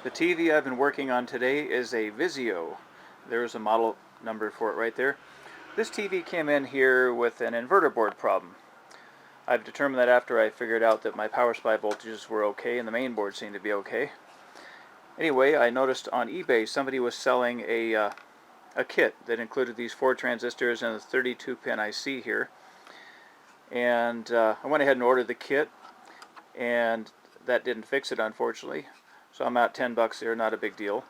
The TV I've been working on today is a VIZIO. There's a model number for it right there. This TV came in here with an inverter board problem. I've determined that after I figured out that my power supply voltages were okay and the main board seemed to be okay. Anyway, I noticed on eBay somebody was selling a kit that included these 4 transistors and a 32-pin IC here. And I went ahead and ordered the kit, and that didn't fix it, unfortunately. So I'm out $10 there, not a big deal.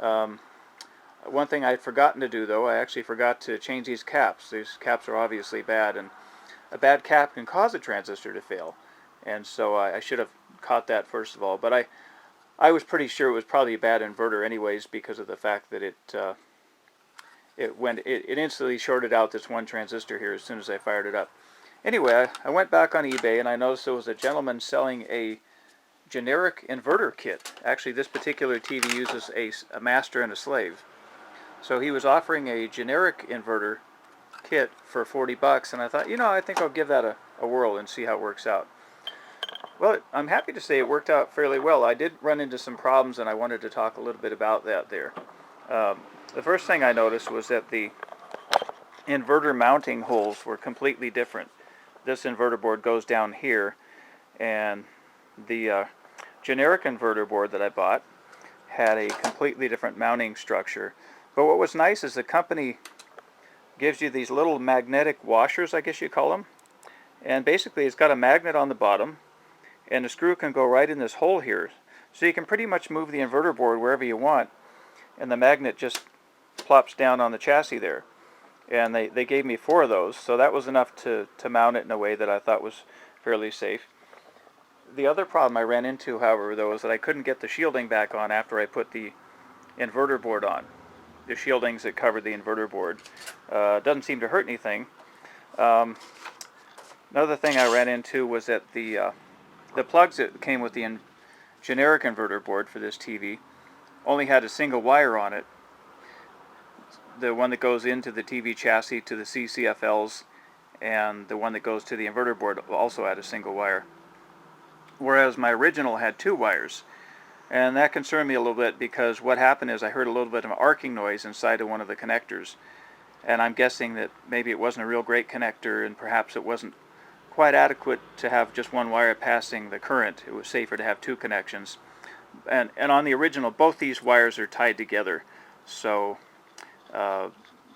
One thing I'd forgotten to do, though, I actually forgot to change these caps. These caps are obviously bad, and a bad cap can cause a transistor to fail. And so I should have caught that first of all. But I was pretty sure it was probably a bad inverter anyways, because of the fact that it instantly shorted out this one transistor here as soon as I fired it up. Anyway, I went back on eBay and I noticed there was a gentleman selling a generic inverter kit. Actually, this particular TV uses a master and a slave. So he was offering a generic inverter kit for $40, and I thought, you know, I think I'll give that a whirl and see how it works out. Well, I'm happy to say it worked out fairly well. I did run into some problems, and I wanted to talk a little bit about that there. The first thing I noticed was that the inverter mounting holes were completely different. This inverter board goes down here, and the generic inverter board that I bought had a completely different mounting structure. But what was nice is the company gives you these little magnetic washers, I guess you call them. And basically it's got a magnet on the bottom, and the screw can go right in this hole here. So you can pretty much move the inverter board wherever you want, and the magnet just plops down on the chassis there. And they gave me 4 of those, so that was enough to mount it in a way that I thought was fairly safe. The other problem I ran into, however, though, is that I couldn't get the shielding back on after I put the inverter board on. The shieldings that covered the inverter board. Doesn't seem to hurt anything. Another thing I ran into was that the plugs that came with the generic inverter board for this TV only had a single wire on it. The one that goes into the TV chassis to the CCFLs, and the one that goes to the inverter board also had a single wire. Whereas my original had 2 wires. And that concerned me a little bit, because what happened is I heard a little bit of an arcing noise inside of one of the connectors. And I'm guessing that maybe it wasn't a real great connector, and perhaps it wasn't quite adequate to have just one wire passing the current. It was safer to have 2 connections. And on the original, both these wires are tied together. So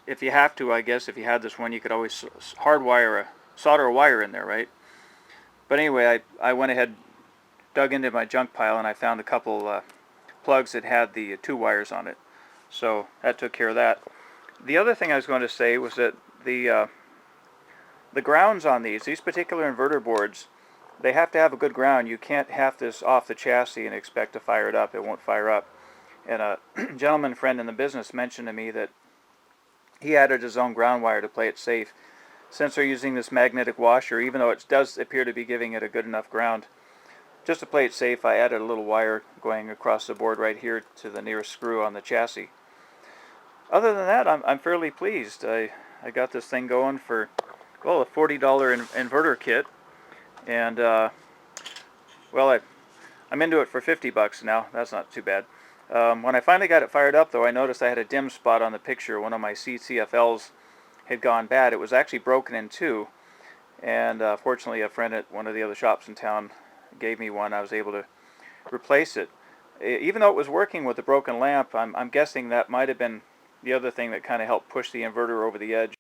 if you have to, I guess, if you had this one, you could always solder a wire in there, right? But anyway, I went ahead, dug into my junk pile, and I found a couple plugs that had the 2 wires on it. So that took care of that. The other thing I was going to say was that the grounds on these particular inverter boards, they have to have a good ground. You can't have this off the chassis and expect to fire it up. It won't fire up. And a gentleman friend in the business mentioned to me that he added his own ground wire to play it safe. Since they're using this magnetic washer, even though it does appear to be giving it a good enough ground, just to play it safe, I added a little wire going across the board right here to the nearest screw on the chassis. Other than that, I'm fairly pleased. I got this thing going for, well, a $40 inverter kit, and well, I'm into it for $50 now. That's not too bad. When I finally got it fired up, though, I noticed I had a dim spot on the picture. One of my CCFLs had gone bad. It was actually broken in 2, and fortunately a friend at one of the other shops in town gave me one. I was able to replace it. Even though it was working with a broken lamp, I'm guessing that might have been the other thing that kind of helped push the inverter over the edge.